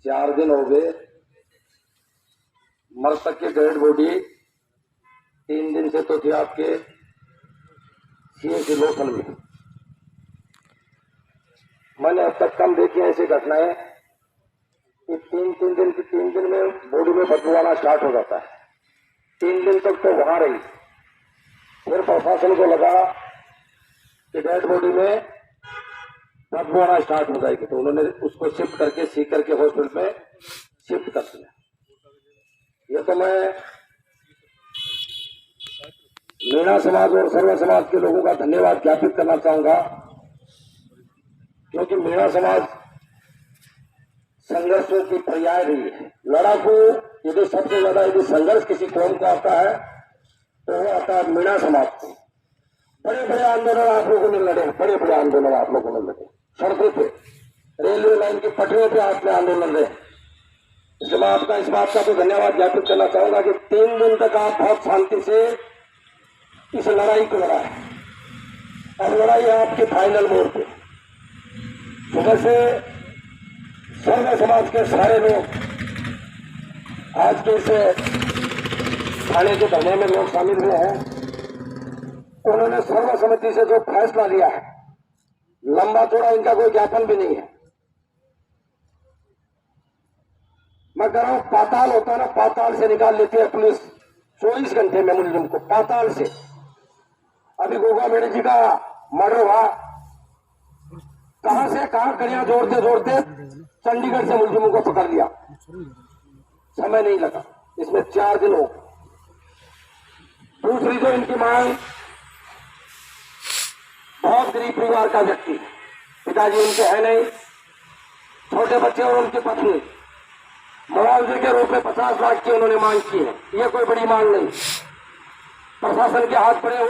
4 दिन हो गए। मृतक की डेड बॉडी 3 दिन से तो थी आपके सीएचसी लोथल में। मैंने अब तक कम देखी ऐसी घटनाएं कि 3 दिन में बॉडी में बदबू आना स्टार्ट हो जाता है। 3 दिन तक तो वहां रही। फिर प्रशासन को लगा कि डेड बॉडी में बदबू आना स्टार्ट हो जाएगी, तो उन्होंने उसको शिफ्ट करके सीकर के हॉस्पिटल में शिफ्ट कर दिया। ये तो मैं मीणा समाज और सर्व समाज के लोगों का धन्यवाद ज्ञापित करना चाहूंगा, क्योंकि मीणा समाज संघर्षों की पर्याय रही है। लड़ाकू यदि सबसे ज्यादा यदि संघर्ष किसी कौम को आता है तो वो आता है मीणा समाज को। बड़े बड़े आंदोलन आप लोगों ने लड़े, बड़े बड़े आंदोलन आप लोगों ने लड़े, सड़कों पे, रेलवे लाइन की पटरियों पे आपने आंदोलन लड़े। इसलिए मैं आपका इस बात का तो धन्यवाद ज्ञापित करना चाहूंगा कि 3 दिन तक आप बहुत शांति से इस लड़ाई को लड़ा है। अब लड़ाई है आपके फाइनल मोड़ पे। सुबह से सर्व समाज के सारे लोग आज के इस थाने के धरने में लोग शामिल हुए हैं। उन्होंने सर्वसम्मति से जो फैसला लिया है, लंबा चौड़ा इनका कोई ज्ञापन भी नहीं है। मैं कह रहा हूं पाताल होता है ना, पाताल से निकाल लेती है पुलिस 24 घंटे में मुलजिम को, पाताल से। अभी गोगा मेडे जी का मर्डर हुआ, कहां से कहां कड़ियां जोड़ते जोड़ते चंडीगढ़ से मुलजिमों को पकड़ लिया, समय नहीं लगा। इसमें 4 दिन हो। दूसरी जो इनकी मांग, बहुत गरीब परिवार का व्यक्ति, पिताजी उनके है नहीं, छोटे बच्चे और उनकी पत्नी, मुआवजे के रूप में 50 लाख की उन्होंने मांग की है। ये कोई बड़ी मांग नहीं। प्रशासन के हाथ पड़े हो,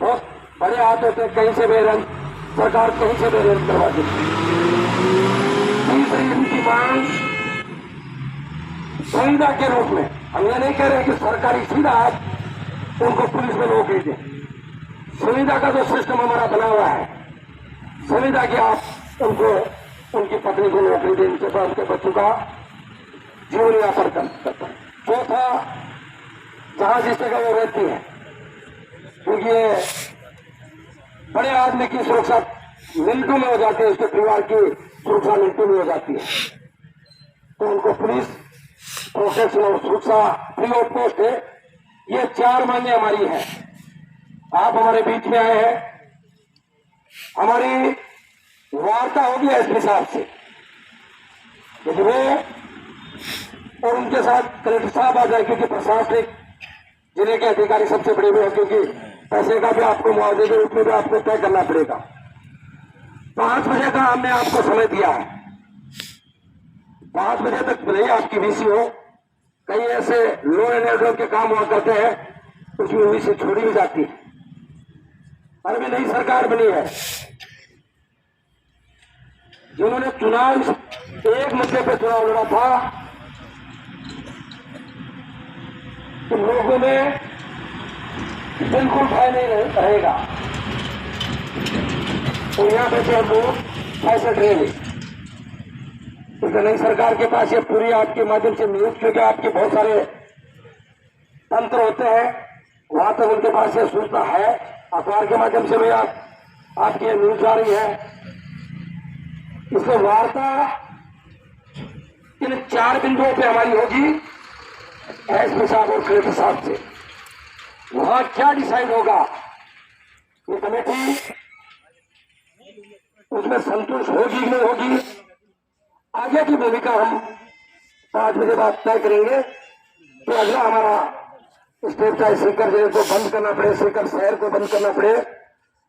बहुत बड़े हाथ होते, कहीं से बेरंग सरकार कहीं से बेरंग करवा देती। तीसरी इनकी मांग संविदा के रूप में। हम ये नहीं कह रहे कि सरकारी सीधा हाथ उनको पुलिस में नौकरी दे। संविदा का जो सिस्टम हमारा बना हुआ है, संविदा की आप उनको, उनकी पत्नी को नौकरी देने के बाद उनके बच्चों का जीवन यापन करता है। चौथा, जहां जिस जगह वो रहती है, क्योंकि ये बड़े आदमी की सुरक्षा मिनटों में हो जाती है, उसके परिवार की सुरक्षा मिनटों में हो जाती है, तो उनको पुलिस प्रोटेक्शन और सुरक्षा फ्री ऑफ कॉस्ट है। ये 4 मांगे हमारी है। आप हमारे बीच में आए हैं, हमारी वार्ता होगी एसपी साहब से, यदि वो और उनके साथ कलेक्टर साहब आ जाए, क्योंकि प्रशासनिक जिले के अधिकारी सबसे बड़े हुए हैं, क्योंकि पैसे का भी आपको मुआवजे के रूप में भी आपको तय करना पड़ेगा। 5 बजे का हमने आपको समय दिया है। 5 बजे तक भले ही आपकी वीसी हो, कई ऐसे लो एंड ऑर्डर के काम हुआ करते हैं, उसमें वीसी छोड़ी भी जाती है। और अभी नई सरकार बनी है, जिन्होंने चुनाव एक मुद्दे पे चुनाव लड़ा था, तो लोगों में बिल्कुल भय नहीं रहेगा। तो यहां पे से लोग पैसे देंगे, क्योंकि नई सरकार के पास ये पूरी आपके माध्यम से न्यूज, क्योंकि आपके बहुत सारे तंत्र होते हैं, वहां तक उनके पास ये सूचना है। अखबार के माध्यम से भी आपकी ये न्यूज आ रही है। इसमें वार्ता इन 4 बिंदुओं पे हमारी होगी, एसपी साहब और कलेक्टर साहब से। वहां क्या डिसाइड होगा, ये कमेटी उसमें संतुष्ट होगी कि नहीं होगी, आगे की भूमिका हम 5 बजे बाद तय करेंगे। तो अगला हमारा स्टेप, चाहे सीकर जेल को बंद करना पड़े, सीकर शहर को बंद करना पड़े,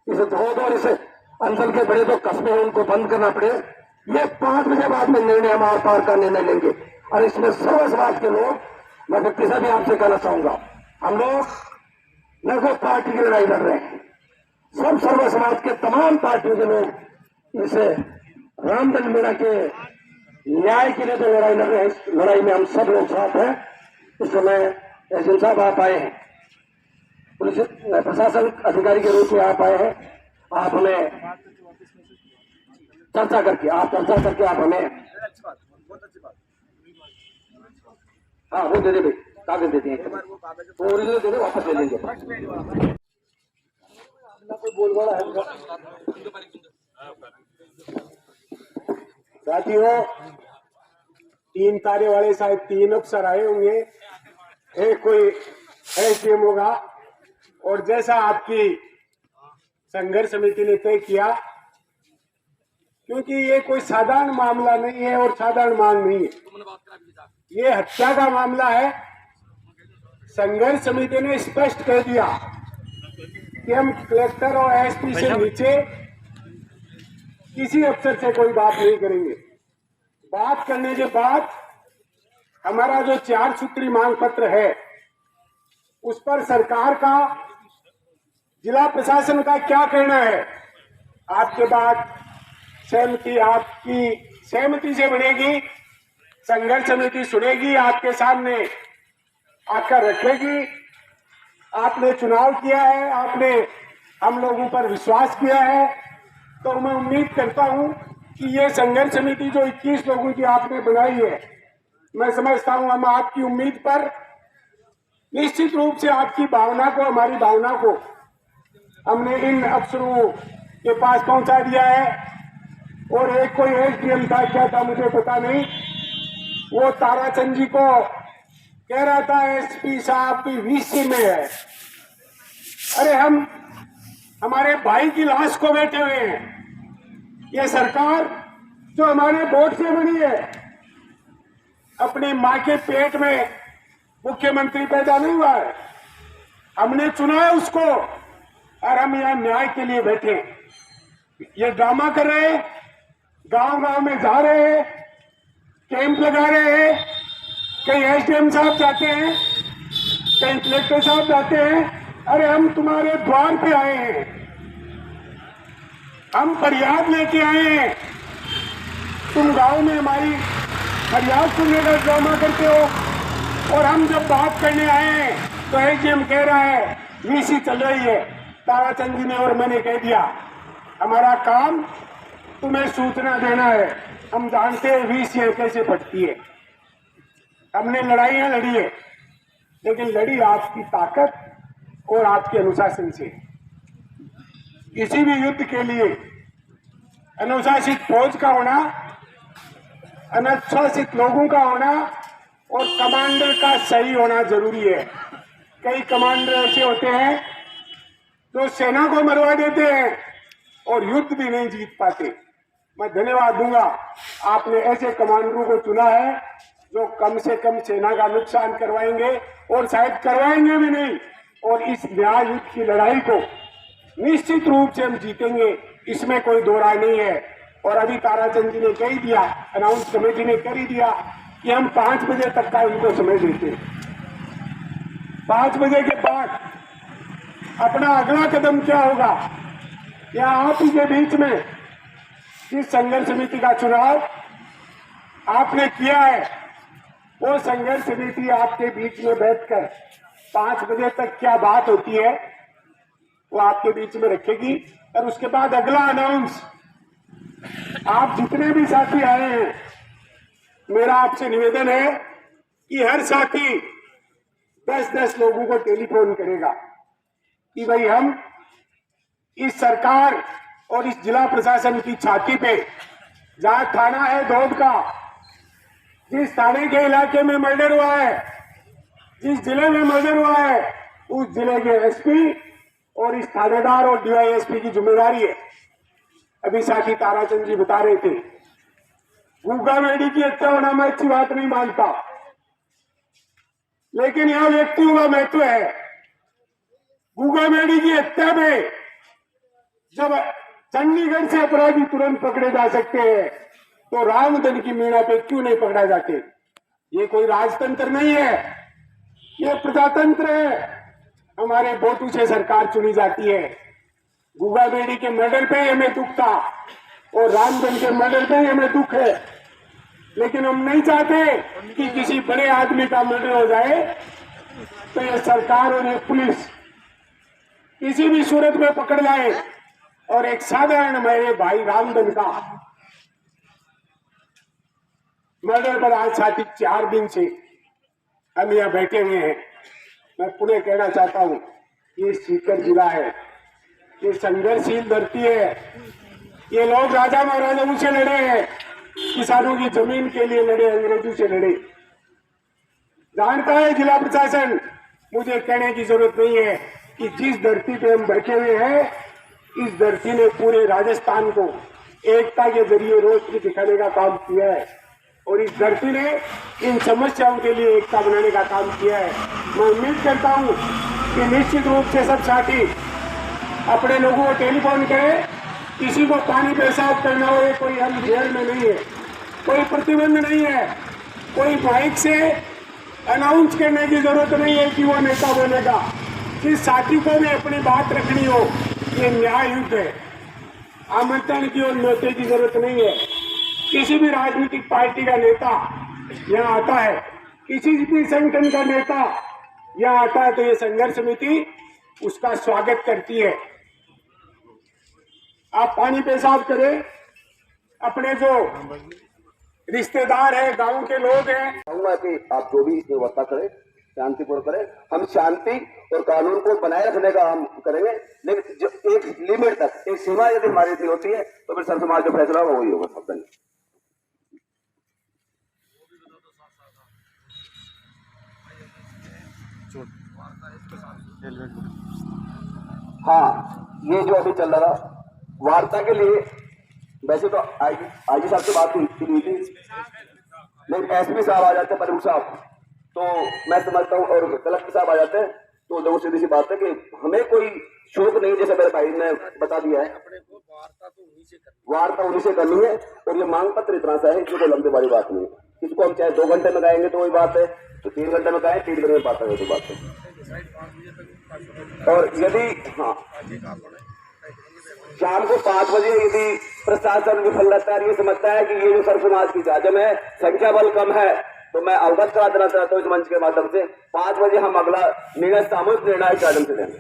इसे धोद और इसे अंचल के बड़े जो कस्बे हैं उनको बंद करना पड़े, ये 5 बजे बाद में निर्णय हम आर पार का निर्णय लेंगे। और इसमें सर्व समाज के लोग, मैं व्यक्ति से भी आपसे कहना चाहूंगा, हम लोग न कोई पार्टी की लड़ाई लड़ रहे हैं, सब सर्व समाज के तमाम पार्टियों के लोग इसे रामदंड मीणा के न्याय के लिए जो लड़ाई लड़ रहे हैं, इस लड़ाई में हम सब लोग साथ हैं। इस समय एसडीएम साहब आप आए हैं, पुलिस प्रशासन अधिकारी के रूप में आप आए हैं, आप हमें चर्चा करके आप हमें हाँ वो दे दे भाई, कागज देते हैं तो ओरिजिनल दे दे, वापस ले लेंगे। साथियों, 3 तारे वाले शायद 3 अफसर आए होंगे, एक कोई एसडीएम होगा। और जैसा आपकी संघर्ष समिति ने तय किया, क्योंकि ये कोई साधारण मामला नहीं है और साधारण मांग नहीं है, ये हत्या का मामला है। संघर्ष समिति ने स्पष्ट कह दिया कि हम कलेक्टर और एसपी से नीचे किसी अफसर से कोई बात नहीं करेंगे। बात करने के बाद हमारा जो 4 सूत्री मांग पत्र है, उस पर सरकार का, जिला प्रशासन का क्या कहना है। आपके बाद सहमति, आपकी सहमति से बनेगी, संघर्ष समिति सुनेगी, आपके सामने आकर रखेगी। आपने चुनाव किया है, आपने हम लोगों पर विश्वास किया है, तो मैं उम्मीद करता हूं कि ये संघर्ष समिति जो 21 लोगों की आपने बनाई है, मैं समझता हूं हम आपकी उम्मीद पर निश्चित रूप से आपकी भावना को, हमारी भावना को हमने इन अफसरों के पास पहुंचा दिया है। और एक कोई एसडीएम था, क्या था मुझे पता नहीं, वो ताराचंद जी को कह रहा था एसपी साहब की वीसी में है। अरे हम हमारे भाई की लाश को बैठे हुए हैं। ये सरकार जो हमारे वोट से बनी है, अपनी मां के पेट में मुख्यमंत्री पैदा नहीं हुआ है, हमने चुना है उसको, और हम यहाँ न्याय के लिए बैठे। ये ड्रामा कर रहे हैं, गांव गांव में जा रहे हैं, कैंप लगा रहे हैं, कई एसडीएम साहब जाते हैं, कई कलेक्टर साहब जाते हैं। अरे हम तुम्हारे द्वार पे आए हैं, हम फरियाद लेके आए हैं, तुम गांव में हमारी फरियाद सुनने का ड्रामा करते हो। और हम जब बात करने आए हैं तो एसडीएम कह रहा है वीसी चल रही है। ताराचंद जी ने और मैंने कह दिया, हमारा काम तुम्हें सूचना देना है, हम जानते हैं वीसी कैसे फटती है। हमने लड़ाइयां लड़ी है, लेकिन लड़ी आपकी ताकत और आपके अनुशासन से। किसी भी युद्ध के लिए अनुशासित फौज का होना, अनुशासित लोगों का होना और कमांडर का सही होना जरूरी है। कई कमांडर ऐसे होते हैं जो सेना को मरवा देते हैं और युद्ध भी नहीं जीत पाते। मैं धन्यवाद दूंगा, आपने ऐसे कमांडरों को चुना है जो कम से कम सेना का नुकसान करवाएंगे और शायद करवाएंगे भी नहीं, और इस न्याय युद्ध की लड़ाई को निश्चित रूप से हम जीतेंगे, इसमें कोई दो राय नहीं है। और अभी ताराचंद जी ने कह ही दिया, अनाउंस कमेटी ने कर ही दिया कि हम 5 बजे तक का उनको समय देते हैं। 5 बजे के बाद अपना अगला कदम क्या होगा, या आप ही के बीच में जिस संघर्ष समिति का चुनाव आपने किया है, वो संघर्ष समिति आपके बीच में बैठकर 5 बजे तक क्या बात होती है वो आपके बीच में रखेगी। और उसके बाद अगला अनाउंस, आप जितने भी साथी आए हैं, मेरा आपसे निवेदन है कि हर साथी 10-10 लोगों को टेलीफोन करेगा कि भाई हम इस सरकार और इस जिला प्रशासन की छाती पे, जहां थाना है दौद का, जिस थाने के इलाके में मर्डर हुआ है, जिस जिले में मर्डर हुआ है, उस जिले के एसपी और इस थानेदार और डीवाईएसपी की जिम्मेदारी है। अभी साथी ताराचंद जी बता रहे थे, गुग्गा मेडी की हत्या होना मैं अच्छी बात नहीं मानता, लेकिन यहां व्यक्तियों का महत्व है। गुग्गा मेडी की हत्या में जब चंडीगढ़ से अपराधी तुरंत पकड़े जा सकते हैं, तो रामधन की मीणा पे क्यों नहीं पकड़ा जाते? ये कोई राजतंत्र नहीं है, ये प्रजातंत्र है। हमारे वोटों से सरकार चुनी जाती है। गुग्गा बेड़ी के मर्डर पे हमें दुख था और रामधन के मर्डर पे हमें दुख है, लेकिन हम नहीं चाहते कि किसी बड़े आदमी का मर्डर हो जाए तो ये सरकार और ये पुलिस किसी भी सूरत में पकड़ जाए और एक साधारण मेरे भाई रामधन का मर्डर पर आज साथी 4 दिन से हम यहाँ बैठे हुए हैं, मैं पुनः कहना चाहता हूँ, ये सीकर जिला है, ये संघर्षशील धरती है। ये लोग राजा महाराजाओं से लड़े हैं, किसानों की जमीन के लिए लड़े, अंग्रेजों से लड़े। जानता है जिला प्रशासन, मुझे कहने की जरूरत नहीं है कि जिस धरती पे हम बैठे हुए हैं, इस धरती ने पूरे राजस्थान को एकता के जरिए रोशनी दिखाने का काम किया है और इस धरती ने इन समस्याओं के लिए एकता बनाने का काम किया है। मैं उम्मीद करता हूं कि निश्चित रूप से सब साथी अपने लोगों को टेलीफोन करें। किसी को पानी पेशाब करना हो, कोई हम जेल में नहीं है, कोई प्रतिबंध नहीं है, कोई माइक से अनाउंस करने की जरूरत नहीं है कि वो नेता बनेगा। जिस साथी को भी अपनी बात रखनी हो, ये न्याय युद्ध है, आमंत्रण की और न्योते की जरूरत नहीं है। किसी भी राजनीतिक पार्टी का नेता यहाँ आता है, किसी भी संगठन का नेता यहाँ आता है, तो ये संघर्ष समिति उसका स्वागत करती है। आप पानी पेशाब करें, अपने जो रिश्तेदार है, गांव के लोग हैं, कहूंगा कि आप जो भी इसमें व्यवस्था करें, शांतिपूर्ण करें। हम शांति और कानून को बनाए रखने का हम करेंगे, लेकिन जो एक लिमिट तक, एक सीमा यदि हमारी इतनी होती है तो फिर सब समाज जो फैसला होगा वही होगा। सब हाँ, ये जो अभी चल रहा वार्ता के लिए, वैसे तो आईजी साहब से बात हुई थी, लेकिन एसपी साहब आ जाते हैं, प्रमुख साहब, तो मैं समझता हूँ, और कलेक्टर साहब आ जाते हैं, तो देखो सीधी सी बात है कि हमें कोई शौक नहीं, जैसे मेरे भाई ने बता दिया है, वार्ता उन्हीं से करनी है। और ये मांग पत्र इतना सा है, इसमें कोई लंबी बड़ी बात नहीं है। इसको हम चाहे 2 घंटे में गाएंगे तो वही बात है, तो 3 घंटे में गाएं, 3 घंटे में बात है, तो बात है। और यदि हाँ, शाम को 5 बजे यदि प्रशासन विफल रहता है, ये समझता है कि ये जो सर्व समाज की जाजम है, संख्या बल कम है, तो मैं अवगत करा देना चाहता हूँ इस मंच के माध्यम से, 5 बजे हम अगला निर्णय सामूहिक निर्णय के माध्यम से देंगे।